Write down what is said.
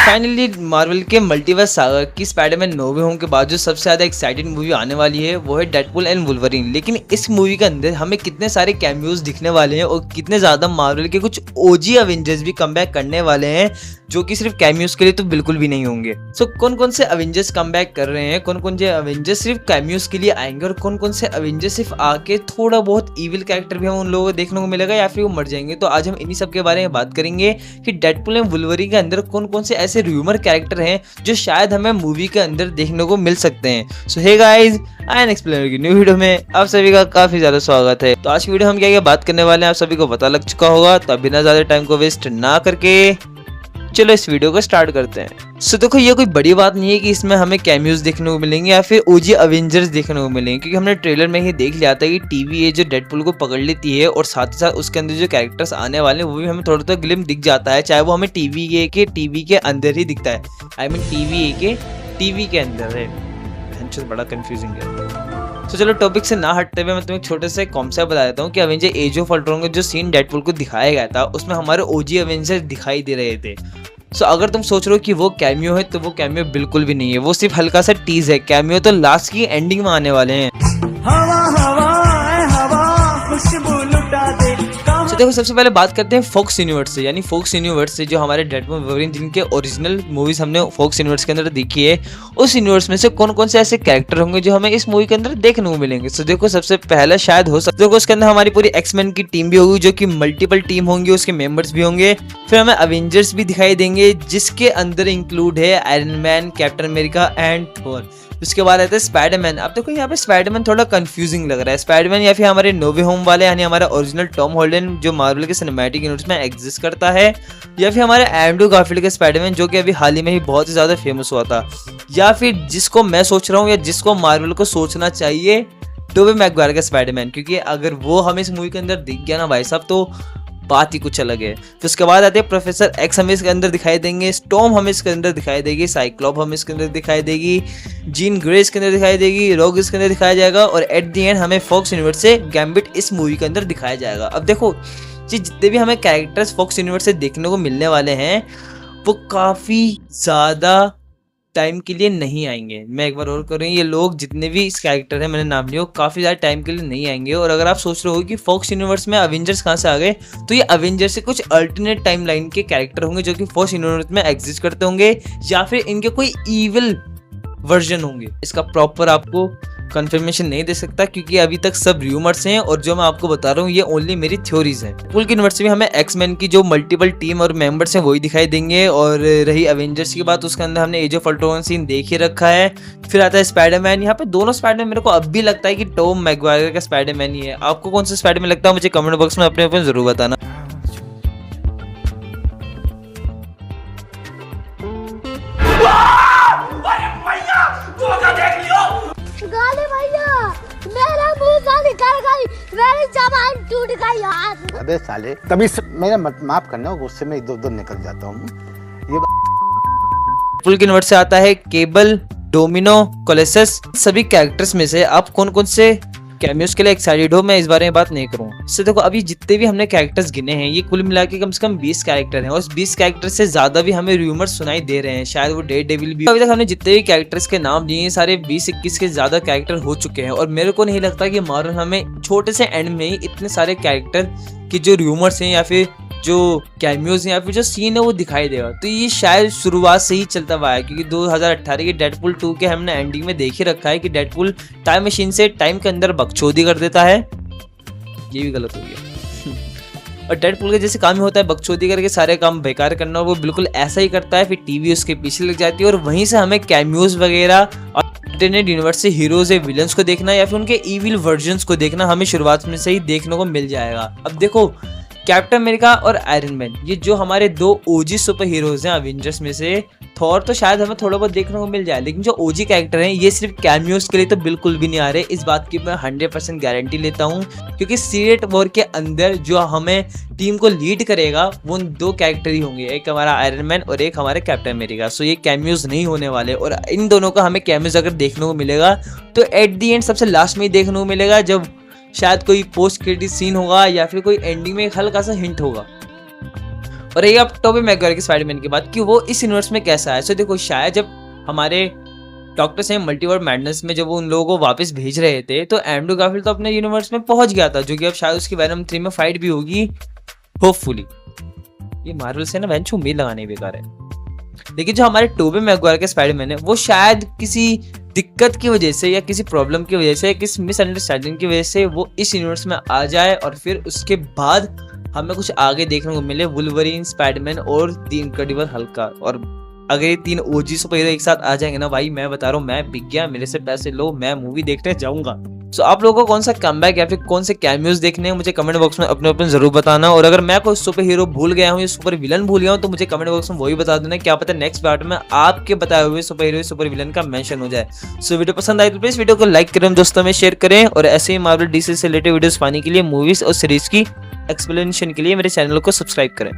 Finally Marvel के multiverse saga की Spiderman no वे home के बाद जो सबसे ज्यादा एक्साइटेड मूवी आने वाली है वो है डेडपूल एंड वुल्वरीन। लेकिन इस मूवी के अंदर हमें कितने सारे कैमियोज दिखने वाले हैं और कितने ज्यादा मार्वल के कुछ ओजी अवेंजर्स भी कमबैक करने वाले हैं जो कि सिर्फ कैमियोज के लिए तो बिल्कुल भी नहीं होंगे। सो कौन कौन से अवेंजर्स कमबैक कर रहे हैं, कौन कौन से अवेंजर्स सिर्फ कैमियोज के लिए आएंगे और कौन कौन से अवेंजर्स सिर्फ आके थोड़ा बहुत इविल कैरेक्टर भी हम उन लोगों को देखने को मिलेगा या फिर वो मर जाएंगे। तो आज हम इन्हीं सब के बारे में बात करेंगे कि डेडपूल एंड वुल्वरीन के अंदर कौन कौन से ऐसे रूमर कैरेक्टर हैं जो शायद हमें मूवी के अंदर देखने को मिल सकते हैं। So hey guys, I am explainer की न्यू वीडियो में आप सभी का काफी ज्यादा स्वागत है। तो आज की वीडियो हम क्या बात करने वाले हैं आप सभी को पता लग चुका होगा, तो बिना ज्यादा टाइम को वेस्ट ना करके चलो इस वीडियो को स्टार्ट करते हैं। सो देखो, ये कोई बड़ी बात नहीं है कि इसमें हमें कैमियोज देखने को मिलेंगे या फिर ओजी अवेंजर्स देखने को मिलेंगे, क्योंकि हमने ट्रेलर में ही देख लिया था कि टीवीए जो डेडपूल को पकड़ लेती है और साथ ही साथ उसके अंदर जो कैरेक्टर्स आने वाले हैं वो भी हमें थोड़ा थोड़ा ग्लिम्स दिख जाता है, चाहे वो हमें टीवी के अंदर ही दिखता है। आई मीन टीवी के अंदर है। बड़ा कंफ्यूजिंग है। तो चलो टॉपिक से ना हटते हुए मैं तुम्हें छोटे से कॉन्सेप्ट बता देता हूँ कि अवेंजर एज ऑफ अल्ट्रॉन का जो सीन डेडपूल को दिखाया गया था उसमें हमारे ओजी अवेंजर दिखाई दे रहे थे। सो अगर तुम सोच रहे हो कि वो कैमियो है तो वो कैमियो बिल्कुल भी नहीं है, वो सिर्फ हल्का सा टीज है। कैमियो तो लास्ट की एंडिंग में आने वाले हैं। तो देखो, सबसे पहले बात करते हैं फॉक्स यूनिवर्स से, यानी फॉक्स यूनिवर्स से जो हमारे डेडपूल वुल्वरीन जिनके ओरिजिनल मूवीज हमने फॉक्स यूनिवर्स के अंदर देखी है, उस यूनिवर्स में से कौन कौन से ऐसे कैरेक्टर होंगे जो हमें इस मूवी के अंदर देखने को मिलेंगे। तो देखो, सबसे पहला शायद हो सकता है उसके अंदर हमारी पूरी एक्समैन की टीम भी होगी जो कि मल्टीपल टीम होंगी, उसके मेंबर्स भी होंगे। फिर हमें अवेंजर्स भी दिखाई देंगे जिसके अंदर इंक्लूड है iron man, captain America and Thor. उसके बाद आता है स्पाइडरमैन। अब देखो, यहाँ पे स्पाइडरमैन थोड़ा कंफ्यूजिंग लग रहा है। स्पाइडरमैन या फिर हमारे नो वे होम वाले यानी हमारा ओरिजिनल टॉम हॉलैंड जो मार्वल के सिनेमैटिक यूनिवर्स में एग्जिस्ट करता है, या फिर हमारे एंड्रू गारफील्ड के स्पाइडरमैन जो कि अभी हाल ही में ही बहुत ही ज्यादा फेमस हुआ था, या फिर जिसको मैं सोच रहा हूँ या जिसको मार्वल को सोचना चाहिए, टोबी मैगवायर का स्पाइडरमैन। क्योंकि अगर वो हमें इस मूवी के अंदर दिख गया ना भाई साहब तो बात ही कुछ अलग है। फिर उसके बाद आते हैं प्रोफेसर एक्स हमें इसके अंदर दिखाई देंगे, स्टॉर्म हमें इसके अंदर दिखाई देगी, साइक्लॉप हमें इसके अंदर दिखाई देगी, जीन ग्रे इसके अंदर दिखाई देगी, रोग इसके अंदर दिखाया जाएगा और एट द एंड हमें फॉक्स यूनिवर्स से गैम्बिट इस मूवी के अंदर दिखाया जाएगा। अब देखो, जितने भी हमें कैरेक्टर्स फॉक्स यूनिवर्स से देखने को मिलने वाले हैं वो काफ़ी ज़्यादा टाइम के लिए नहीं आएंगे। मैं एक बार और करूँ, ये लोग जितने भी इस कैरेक्टर है मैंने नाम लिया काफ़ी ज़्यादा टाइम के लिए नहीं आएंगे। और अगर आप सोच रहे हो कि फॉक्स यूनिवर्स में अवेंजर्स कहाँ से आ गए, तो ये अवेंजर्स से कुछ अल्टरनेट टाइमलाइन के कैरेक्टर होंगे जो कि फॉक्स यूनिवर्स में एग्जिस्ट करते होंगे, या फिर इनके कोई ईविल वर्जन होंगे। इसका प्रॉपर आपको कंफर्मेशन नहीं दे सकता क्योंकि अभी तक सब रूमर्स हैं और जो मैं आपको बता रहा हूँ ये ओनली मेरी थ्योरीज हैं। पूल की यूनिवर्स में हमें एक्समैन की जो मल्टीपल टीम और मेंबर्स हैं वही दिखाई देंगे। और रही अवेंजर्स की बात, उसके अंदर हमने एज ऑफ अल्ट्रॉन सीन देख ही रखा है। फिर आता है स्पाइडरमैन। यहाँ पे दोनों स्पाइडरमैन मेरे को अब भी लगता है कि टॉम मैगवायर का स्पाइडरमैन ही है। आपको कौन सा स्पाइडरमैन लगता है मुझे कमेंट बॉक्स में अपने जरूर बताना। मेरा मुंह से निकल गई, मेरी जबान टूट गई यार। अबे साले, कभी मेरा माफ करना, गुस्से में इधर उधर निकल जाता हूँ। ये फुल की यूनिवर्स से आता है केबल, डोमिनो, कोलेसस। सभी कैरेक्टर्स में से आप कौन कौन से कैमियोज के लिए एक्साइटेड हो, मैं इस बारे में बात नहीं करूँगा। इससे देखो, अभी जितने भी हमने कैरेक्टर्स गिने हैं ये कुल मिला के कम से कम 20 कैरेक्टर हैं और उस 20 कैरेक्टर से ज्यादा भी हमें रूमर्स सुनाई दे रहे हैं, शायद वो डेयरडेविल भी। अभी तक हमने जितने भी कैरेक्टर्स के नाम दिए सारे 20-21 के ज्यादा कैरेक्टर हो चुके हैं और मेरे को नहीं लगता कि मार्वल हमें छोटे से एंड में ही इतने सारे कैरेक्टर की जो रूमर्स हैं या फिर जो कैमियोज हैं या फिर जो सीन है वो दिखाई देगा। तो ये शायद शुरुआत से ही चलता हुआ है क्योंकि 2018 के डेडपूल 2 के हमने एंडिंग में देख ही रखा है कि डेडपूल टाइम मशीन से टाइम के अंदर बकचोदी कर देता है। ये भी गलत हो गया। और डेडपूल के जैसे काम ही होता है बकचोदी करके सारे काम बेकार करना, और वो बिल्कुल ऐसा ही करता है। फिर टीवी उसके पीछे लग जाती है और वहीं से हमें कैमियोज वगैरह और अल्टरनेट यूनिवर्स से हीरोज या विलन्स को देखना या फिर उनके ईविल वर्जन्स को देखना हमें शुरुआत में से ही देखने को मिल जाएगा। अब देखो, कैप्टन अमेरिका और आयरन मैन ये जो हमारे दो ओजी सुपर हीरोज हैं अवेंजर्स में से, थॉर तो शायद हमें थोड़ा बहुत देखने को मिल जाए, लेकिन जो ओजी कैरेक्टर हैं ये सिर्फ कैमियोज के लिए तो बिल्कुल भी नहीं आ रहे। इस बात की मैं 100% गारंटी लेता हूँ क्योंकि सीक्रेट वॉर के अंदर जो हमें टीम को लीड करेगा वो दो कैरेक्टर ही होंगे, एक हमारा आयरन मैन और एक हमारे कैप्टन अमेरिका। सो ये कैमियोज नहीं होने वाले और इन दोनों का हमें कैमियोज अगर देखने को मिलेगा तो एट दी एंड सबसे लास्ट में ही देखने को मिलेगा, जब शायद कोई पोस्ट क्रेडिट सीन होगा या फिर कोई एंडिंग में एक हल्का सा हिंट होगा। और ये अब टोबी मैगवायर के स्पाइडरमैन की बात कि वो इस यूनिवर्स में कैसा है। सो देखो, शायद जब हमारे डॉक्टर सेम मल्टीवर्स मैडनेस में जब वो उन लोगों को वापस भेज रहे थे तो एंड्रू गारफील्ड तो अपने यूनिवर्स में पहुंच गया था, जो कि अब शायद उसकी वेनम 3 में फाइट भी होगी होपफुली। ये मार्वल से ना बेंच उम्मीद लगाने बेकार है। लेकिन जो हमारे टोबी मैगवायर के स्पाइडरमैन है वो शायद किसी दिक्कत की वजह से या किसी प्रॉब्लम की वजह से, किसी मिसअंडरस्टैंडिंग की वजह से वो इस यूनिवर्स में आ जाए और फिर उसके बाद हमें कुछ आगे देखने को मिले वुल्वरीन, स्पाइडरमैन और द इनक्रेडिबल हल्क। और अगर ये 3 ओजी सुपर हीरो एक साथ आ जाएंगे ना भाई, मैं बता रहा हूँ, मैं बिक गया, मेरे से पैसे लो, मैं मूवी देखने जाऊंगा। सो आप लोगों को कौन सा कमबैक या फिर कौन से कैमियोज देखने हैं मुझे कमेंट बॉक्स में अपने जरूर बताना। और अगर मैं कोई सुपर हीरो भूल गया हूँ या सुपर विलन भूल गया हूँ तो मुझे कमेंट बॉक्स में वही बता देना, क्या पता नेक्स्ट पार्ट में आपके बताए हुए सुपर हीरो सुपर विलन का मेंशन हो जाए। सो वीडियो पसंद आई तो प्लीज वीडियो को लाइक करें, दोस्तों में शेयर करें और ऐसे ही मार्वल डीसी से रिलेटेड वीडियोस पाने के लिए, मूवीज और सीरीज की एक्सप्लेनेशन के लिए मेरे चैनल को सब्सक्राइब करें।